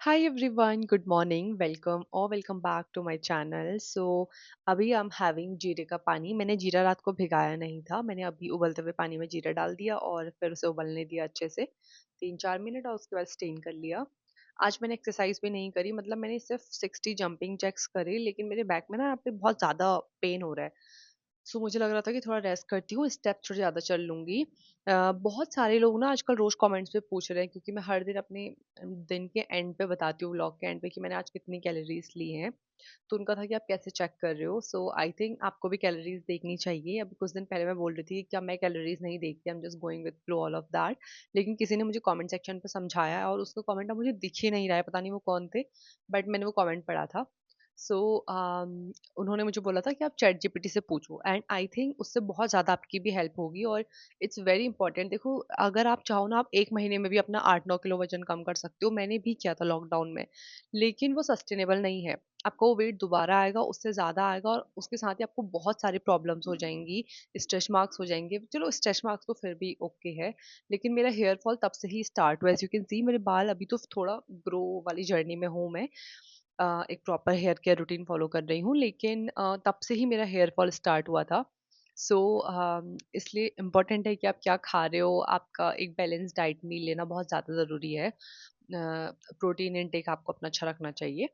Hi everyone, good morning, welcome or welcome back to my channel. अभी I'm having जीरे का पानी। मैंने जीरा रात को भिगाया नहीं था। मैंने अभी उबलते हुए पानी में जीरा डाल दिया और फिर उसे उबलने दिया अच्छे से 3-4 मिनट और उसके बाद स्टेन कर लिया। आज मैंने एक्सरसाइज भी नहीं करी, मतलब मैंने सिर्फ 60 जंपिंग जैक्स करे, लेकिन मेरे बैक में ना यहाँ पे बहुत ज़्यादा पेन हो रहा है। मुझे लग रहा था कि थोड़ा रेस्ट करती हूँ, स्टेप थोड़े ज़्यादा चल लूँगी। बहुत सारे लोग ना आजकल रोज़ कमेंट्स पे पूछ रहे हैं, क्योंकि मैं हर दिन अपने दिन के एंड पे बताती हूँ, व्लॉग के एंड पे, कि मैंने आज कितनी कैलोरीज़ ली हैं। तो उनका था कि आप कैसे चेक कर रहे हो? सो आई थिंक आपको भी कैलोरीज़ देखनी चाहिए। अभी कुछ दिन पहले मैं बोल रही थी कि क्या मैं कैलोरीज़ नहीं देखती, I am just going with flow all of that. लेकिन किसी ने मुझे कमेंट सेक्शन पे समझाया और उसका कमेंट अब मुझे दिख ही नहीं रहा है, पता नहीं वो कौन थे, बट मैंने वो कमेंट पढ़ा था। सो उन्होंने मुझे बोला था कि आप चैट जीपीटी से पूछो, एंड आई थिंक उससे बहुत ज़्यादा आपकी भी हेल्प होगी। और इट्स वेरी इंपॉर्टेंट। देखो, अगर आप चाहो ना, आप 1 महीने में भी अपना 8-9 किलो वजन कम कर सकते हो। मैंने भी किया था लॉकडाउन में, लेकिन वो सस्टेनेबल नहीं है। आपका वो वेट दोबारा आएगा, उससे ज़्यादा आएगा, और उसके साथ ही आपको बहुत सारी प्रॉब्लम्स हो जाएंगी। स्ट्रेच मार्क्स हो जाएंगे। चलो, स्ट्रेच मार्क्स तो फिर भी ओके है, लेकिन मेरा हेयर फॉल तब से ही स्टार्ट हुआ। एज यू कैन सी, मेरे बाल अभी तो थोड़ा ग्रो वाली जर्नी में हूँ मैं। एक proper hair care routine follow कर रही हूँ, लेकिन तब से ही मेरा हेयर फॉल स्टार्ट हुआ था। सो इसलिए इम्पोर्टेंट है कि आप क्या खा रहे हो। आपका एक बैलेंस डाइट मील लेना बहुत ज़्यादा ज़रूरी है। प्रोटीन इनटेक आपको अपना अच्छा रखना चाहिए।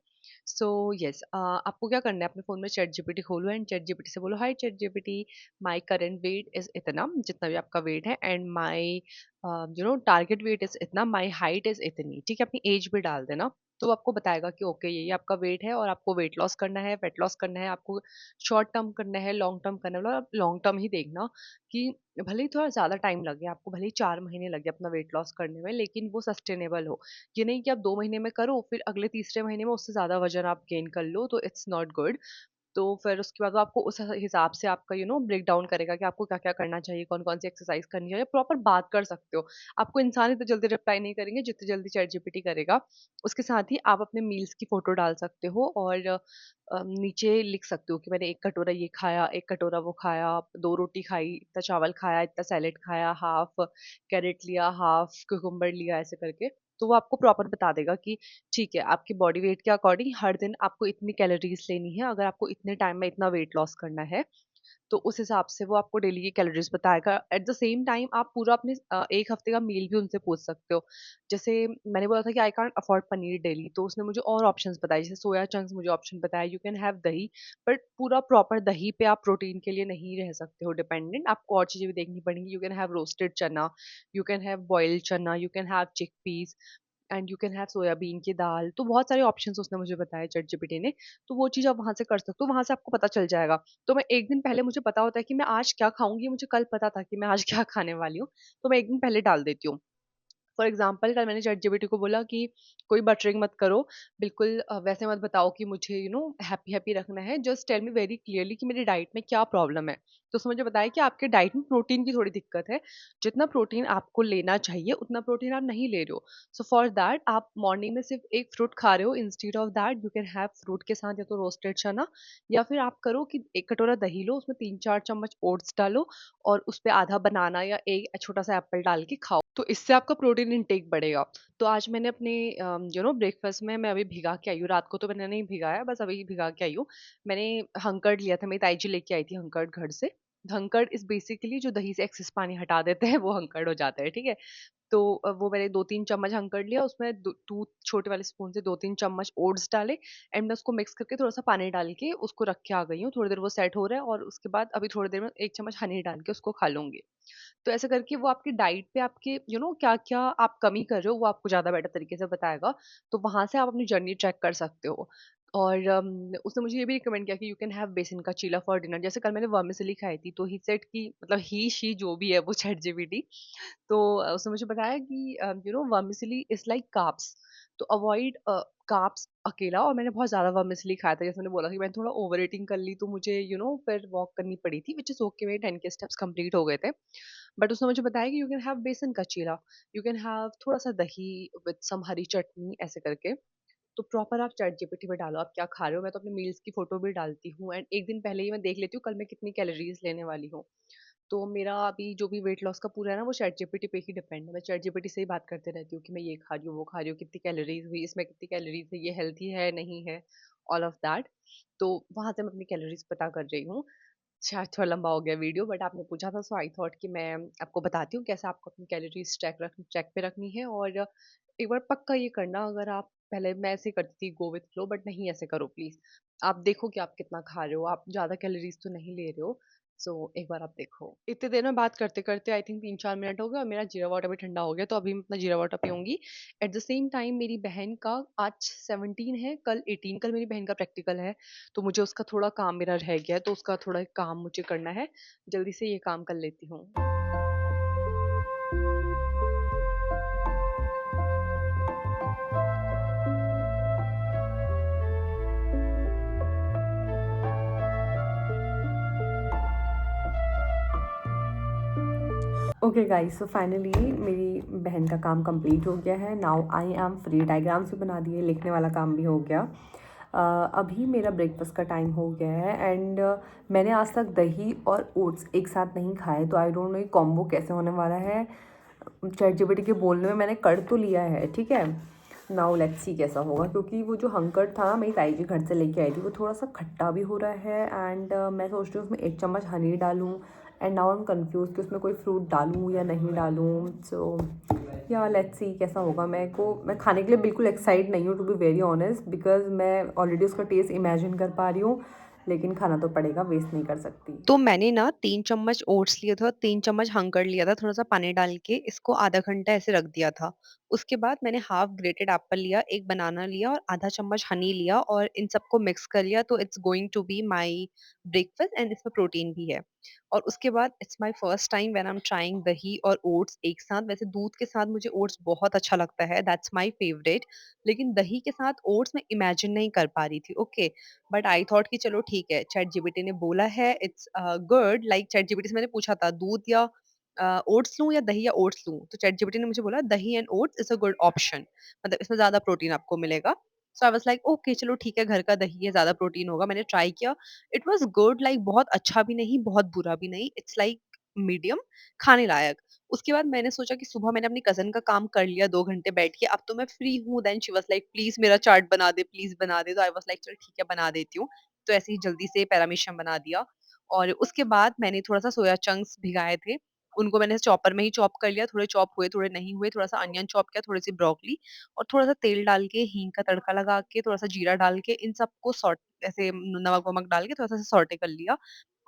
सो यस, आपको क्या करना है, अपने फ़ोन में चैट जीपीटी खोलो एंड चैट जीपीटी से बोलो, hi ChatGPT, my current weight is इतना, जितना भी आपका वेट है, and my target weight is इतना, माय हाइट इज़ इतनी। ठीक है, अपनी एज भी डाल देना। तो वो आपको बताएगा कि ओके, ये आपका वेट है और आपको वेट लॉस करना है, वेट लॉस करना है, आपको शॉर्ट टर्म करना है, लॉन्ग टर्म करना है। मतलब आप लॉन्ग टर्म ही देखना, कि भले ही थोड़ा ज़्यादा टाइम लगे आपको, भले ही 4 महीने लगे अपना वेट लॉस करने में, लेकिन वो सस्टेनेबल हो। ये नहीं कि आप 2 महीने में करो, फिर अगले तीसरे महीने में उससे ज़्यादा वजन आप गेन कर लो, तो इट्स नॉट गुड। तो फिर उसके बाद वो आपको उस हिसाब से आपका ब्रेक डाउन करेगा कि आपको क्या-क्या करना चाहिए, कौन-कौन सी एक्सरसाइज करनी चाहिए, प्रॉपर बात कर सकते हो। आपको इंसान इतनी जल्दी रिप्लाई नहीं करेंगे जितनी जल्दी चैट जीपीटी करेगा। उसके साथ ही आप अपने मील्स की फ़ोटो डाल सकते हो और नीचे लिख सकते हो कि मैंने 1 कटोरा ये खाया, 1 कटोरा वो खाया, 2 रोटी खाई, इतना चावल खाया, इतना सैलेड खाया, हाफ कैरेट लिया, हाफ कुकुम्बर लिया, ऐसे करके। तो वो आपको प्रॉपर बता देगा कि ठीक है, आपकी बॉडी वेट के अकॉर्डिंग हर दिन आपको इतनी कैलोरीज़ लेनी है, अगर आपको इतने टाइम में इतना वेट लॉस करना है, तो उस हिसाब से वो आपको डेली की कैलोरीज़ बताएगा। एट द सेम टाइम आप पूरा अपने 1 हफ्ते का मील भी उनसे पूछ सकते हो। जैसे मैंने बोला था कि I can't afford paneer daily, तो उसने मुझे और ऑप्शंस बताए, जैसे सोया चंक्स मुझे ऑप्शन बताया, यू कैन हैव दही, बट पूरा प्रॉपर दही पे आप प्रोटीन के लिए नहीं रह सकते हो डिपेंडेंट, आपको और चीज़ें भी देखनी पड़ेंगी। यू कैन हैव रोस्टेड चना, यू कैन हैव बॉइल्ड चना, you can have chickpeas, and you can have soybean की दाल। तो बहुत सारे ऑप्शंस उसने मुझे बताए चैट जीपीटी ने। तो वो चीज़ आप वहाँ से कर सकते हो, वहाँ से आपको पता चल जाएगा। तो मैं 1 दिन पहले, मुझे पता होता है कि मैं आज क्या खाऊँगी, मुझे कल पता था कि मैं आज क्या खाने वाली हूँ, तो मैं 1 दिन पहले डाल देती हूँ। फॉर एग्जाम्पल, कल मैंने चैट जीपीटी को बोला कि कोई बटरिंग मत करो, बिल्कुल वैसे मत बताओ कि मुझे हैप्पी हैप्पी रखना है, just tell me very clearly कि मेरी डाइट में क्या प्रॉब्लम है। तो उसने मुझे बताया कि आपके डाइट में प्रोटीन की थोड़ी दिक्कत है, जितना प्रोटीन आपको लेना चाहिए उतना प्रोटीन आप नहीं ले रहे हो। सो फॉर दैट आप मॉर्निंग में सिर्फ एक फ्रूट खा रहे हो, instead of that you can have fruit के साथ या तो रोस्टेड चना, या फिर आप करो कि 1 कटोरा दही लो, उसमें 3-4 चम्मच ओट्स डालो, और उस पे आधा बनाना या एक छोटा सा एप्पल डाल के खाओ, तो इससे आपका प्रोटीन इंटेक बढ़ेगा। तो आज मैंने अपने ब्रेकफास्ट में मैं अभी भिगा के आई हूँ, रात को तो मैंने नहीं भिगाया, बस अभी भिगा के आई हूँ। मैंने हंकर्ड लिया था, मेरी ताई जी लेके आई थी हंकर्ड घर से। हंकर्ड इज़ बेसिकली जो दही से एक्सेस पानी हटा देते हैं, वो हंकर्ड हो जाता है, ठीक है? तो वो मैंने 2-3 चम्मच हंकर्ड लिया, उसमें दो 2 छोटे वाले स्पून से 2-3 चम्मच ओट्स डाले, एंड मैं उसको मिक्स करके थोड़ा-सा पानी डाल के उसको रख के आ गई हूँ। थोड़ी देर वो सेट हो रहा है, और उसके बाद अभी थोड़ी देर में 1 चम्मच हनी डाल के उसको खा लूँगी। तो ऐसे करके वो आपकी डाइट पे आपके क्या-क्या आप कमी कर रहे हो, वो आपको ज़्यादा बेटर तरीके से बताएगा। तो वहाँ से आप अपनी जर्नी ट्रैक कर सकते हो। और उसने मुझे ये भी रिकमेंड किया कि यू कैन हैव बेसन का चीला फॉर डिनर। जैसे कल मैंने वर्मिसेली खाई थी, तो ही सेड कि मतलब ही, शी जो भी है वो चैट जीपीटी, तो उसने मुझे बताया कि वर्मिसेली इज़ लाइक कार्ब्स, तो अवॉइड कार्ब्स अकेला। और मैंने बहुत ज़्यादा वर्मिसेली खाया था, जैसे मैंने बोला कि मैंने थोड़ा ओवर ईटिंग कर ली, तो मुझे फिर वॉक करनी पड़ी थी, व्हिच इज़ ओके, मेरे 10 के स्टेप्स कंप्लीट हो गए थे। बट उसने मुझे बताया कि यू कैन हैव बेसन का चीला, यू कैन हैव थोड़ा-सा दही विद सम हरी चटनी, ऐसे करके। तो प्रॉपर आप चैट जीपीटी पे डालो आप क्या खा रहे हो। मैं तो अपने मील्स की फ़ोटो भी डालती हूँ, एंड 1 दिन पहले ही मैं देख लेती हूँ कल मैं कितनी कैलोरीज़ लेने वाली हूँ। तो मेरा अभी जो भी वेट लॉस का पूरा है ना, वो चैट जीपीटी पे ही डिपेंड है। मैं चैट जीपीटी से ही बात करते रहती हूँ कि मैं ये खा रही हूँ, वो खा रही हूँ, कितनी कैलोरीज हुई, इसमें कितनी कैलोरीज है, ये हेल्थी है नहीं है, ऑल ऑफ दैट। तो वहां से मैं अपनी कैलोरीज पता कर रही हूँ। शायद थोड़ा लंबा हो गया वीडियो, बट आपने पूछा था, सो आई थॉट कि मैं आपको बताती हूँ कैसे आपको अपनी कैलोरीज चेक पे रखनी है। और एक बार पक्का ये करना, अगर आप पहले मैं ऐसे करती थी गो विथ फ्लो, बट नहीं ऐसे करो प्लीज। आप देखो कि आप कितना खा रहे हो, आप ज्यादा कैलोरीज तो नहीं ले रहे हो। सो एक बार आप देखो। इतने देर में बात करते करते आई थिंक 3-4 मिनट हो गए और मेरा जीरा वाटर भी ठंडा हो गया, तो अभी मैं अपना जीरा वाटर पीऊंगी। एट द सेम टाइम मेरी बहन का आज 17 है, कल 18, कल मेरी बहन का प्रैक्टिकल है। तो मुझे उसका थोड़ा काम मेरा रह गया है, तो उसका थोड़ा काम मुझे करना है। जल्दी से ये काम कर लेती हूँ। ओके गाइस, सो फाइनली मेरी बहन का काम कंप्लीट हो गया है। Now I am free. Diagrams भी बना दिए, लिखने वाला काम भी हो गया। अभी मेरा ब्रेकफास्ट का टाइम हो गया है एंड मैंने आज तक दही और ओट्स एक साथ नहीं खाए, तो आई डोंट नो ये कॉम्बो कैसे होने वाला है। चैट जीपीटी के बोलने में मैंने कर तो लिया है, ठीक है। नाउ लेट्स सी कैसा होगा, क्योंकि वो जो हंकट था मेरी ताई जी घर से लेके आई थी, वो थोड़ा सा खट्टा भी हो रहा है एंड मैं सोच रही हूँ उसमें 1 चम्मच हनी डालूँ। And now I am confuse कि उसमें कोई फ्रूट डालूँ या नहीं डालूँ। सो या लेट्स सी कैसा होगा। मैं खाने के लिए बिल्कुल एक्साइट नहीं हूँ, to be very honest, because मैं ऑलरेडी उसका टेस्ट इमेजिन कर पा रही हूँ, लेकिन खाना तो पड़ेगा, वेस्ट नहीं कर सकती। तो मैंने ना 3 चम्मच ओट्स लिए थे और 3 चम्मच हंकड़ लिया था, थोड़ा सा पानी डाल के इसको आधा घंटा ऐसे रख दिया था। उसके बाद मैंने हाफ ग्रेटेड एप्पल लिया, एक बनाना लिया और आधा चम्मच हनी लिया और इन सबको मिक्स कर लिया। तो it's going to be my breakfast and इसमें प्रोटीन भी है। और उसके बाद it's my first time when I am trying दही और ओट्स एक साथ। वैसे दूध के साथ मुझे ओट्स बहुत अच्छा लगता है, दैट्स माई फेवरेट। लेकिन दही के साथ ओट्स मैं इमेजिन नहीं कर पा रही थी। ओके, बट आई थॉट कि चलो ठीक है, चैट जीपीटी ने बोला है it's good. Like chat GPT से मैंने पूछा था दूध या ओट्स लूं या दही या ओट्स लूं, तो चैट जीपीटी ने मुझे बोला दही and oats is a good option, मतलब इसमें ज्यादा प्रोटीन आपको मिलेगा। सो आई वाज लाइक ओके चलो ठीक है, घर का दही है, ज्यादा प्रोटीन होगा। मैंने ट्राई किया, इट वाज गुड। लाइक बहुत अच्छा भी नहीं, बहुत बुरा भी नहीं, इट्स लाइक मीडियम, खाने लायक। उसके बाद मैंने सोचा कि सुबह मैंने अपनी कज़न का काम कर लिया 2 घंटे बैठ के, अब तो मैं फ्री हूँ। Then she was like please मेरा चार्ट बना दे, प्लीज़ बना दे। तो आई वाज़ लाइक चल ठीक है बना देती हूँ। तो ऐसे ही जल्दी से पैरामीशियम बना दिया। और उसके बाद मैंने थोड़ा-सा सोया चंक्स भिगाए थे, उनको मैंने चॉपर में ही चॉप कर लिया। थोड़े चॉप हुए, थोड़े नहीं हुए। थोड़ा-सा अनियन चॉप किया, थोड़ी-सी ब्रोकोली और थोड़ा-सा तेल डाल के, हींग का तड़का लगा के, थोड़ा-सा जीरा डाल के, इन सबको ऐसे नमक-वमक डाल के थोड़ा-सा सौटे कर लिया।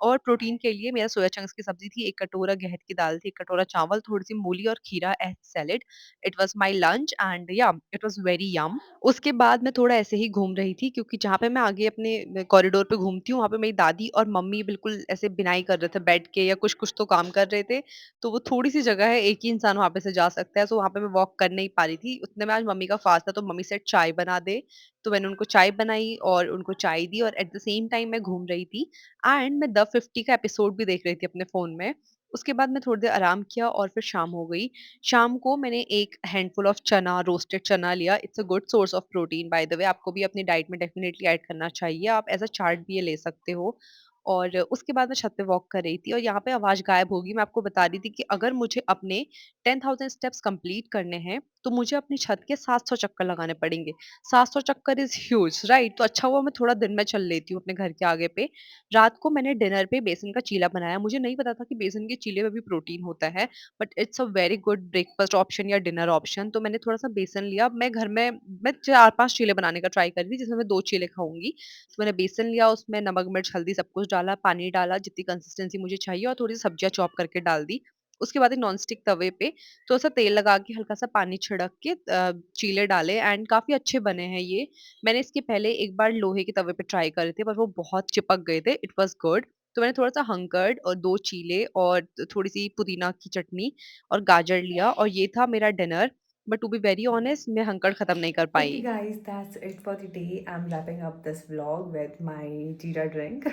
और प्रोटीन के लिए मेरा सोया चंक्स की सब्ज़ी थी, 1 कटोरा घेवर की दाल थी, 1 कटोरा चावल, थोड़ी-सी मूली और खीरा as salad. It was my lunch and या इट वाज़ वेरी यम। उसके बाद मैं थोड़ा ऐसे ही घूम रही थी, क्योंकि जहाँ पे मैं आगे अपने कॉरिडोर पे घूमती हूँ, वहाँ पे मेरी दादी और मम्मी बिल्कुल ऐसे बिनाई कर रहे थे बैठ के, या कुछ-कुछ तो काम कर रहे थे। तो वो थोड़ी-सी जगह है, एक ही इंसान वहाँ पे से जा सकता है, तो वहाँ पे मैं वॉक कर नहीं पा रही थी। उतने में आज मम्मी का फ़ास्ट था, तो मम्मी सेड चाय बना दे। तो मैंने उनको चाय बनाई और उनको चाय दी और एट द सेम टाइम मैं घूम रही थी। एंड मैं द 50 का एपिसोड भी देख रही थी अपने फ़ोन में। उसके बाद मैं थोड़ी देर आराम किया और फिर शाम हो गई। शाम को मैंने एक हैंडफुल ऑफ चना, रोस्टेड चना लिया। It's a good source of protein by the way, आपको भी अपनी डाइट में डेफिनिटली ऐड करना चाहिए। आप एज़ अ चार्ट भी ये ले सकते हो। और उसके बाद मैं छत पे वॉक कर रही थी और यहाँ पे आवाज़ गायब होगी। मैं आपको बता रही थी कि अगर मुझे अपने 10,000 स्टेप्स कंप्लीट करने हैं, तो मुझे अपनी छत के 700 चक्कर लगाने पड़ेंगे। 700 चक्कर इज़ ह्यूज, राइट? तो अच्छा हुआ मैं थोड़ा दिन में चल लेती हूँ अपने घर के आगे पे। रात को मैंने डिनर पे बेसन का चीला बनाया। मुझे नहीं पता था कि बेसन के चीले में भी प्रोटीन होता है, but it's a very good breakfast option या डिनर ऑप्शन। तो मैंने थोड़ा-सा बेसन लिया। मैं घर में मैं 4-5 चीले बनाने का ट्राई कर रही थी, जिसमें मैं 2 चीले खाऊँगी। तो मैंने बेसन लिया, उसमें नमक, मिर्च, हल्दी सब कुछ डाला, पानी डाला जितनी कंसिस्टेंसी मुझे चाहिए और थोड़ी सब्जियाँ चॉप करके डाल दी। उसके बाद एक नॉन स्टिक तवे पे थोड़ा-सा तेल लगा के, हल्का-सा पानी छिड़क के चीले डाले एंड काफ़ी अच्छे बने हैं ये। मैंने इसके पहले एक बार लोहे के तवे पे ट्राई करे थे, पर वो बहुत चिपक गए थे। It was good. तो मैंने थोड़ा-सा हंकर्ड और 2 चीले और थोड़ी-सी पुदीना की चटनी और गाजर लिया और ये था मेरा dinner. But to be very honest, मैं हंकड़ खत्म नहीं कर Okay, पाई। guys, that's it for the day. I'm wrapping up this vlog with my जीरा ड्रिंक।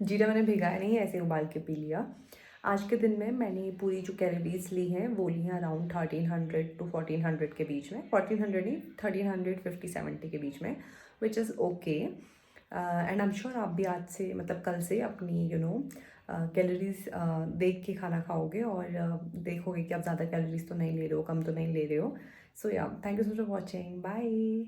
जीरा मैंने भिगाया नहीं है, ऐसे उबाल के पी लिया। आज के दिन में मैंने पूरी जो कैलोरीज ली हैं वो ली हैं अराउंड 1300 टू 1400 के बीच में। 1400 नहीं, 1350-70 के बीच में, which is okay. And I am sure आप भी आज से मतलब कल से अपनी कैलोरीज देख के खाना खाओगे और देखोगे कि आप ज़्यादा कैलोरीज तो नहीं ले रहे हो, कम तो नहीं ले रहे हो। So yeah, thank you so much for watching, bye.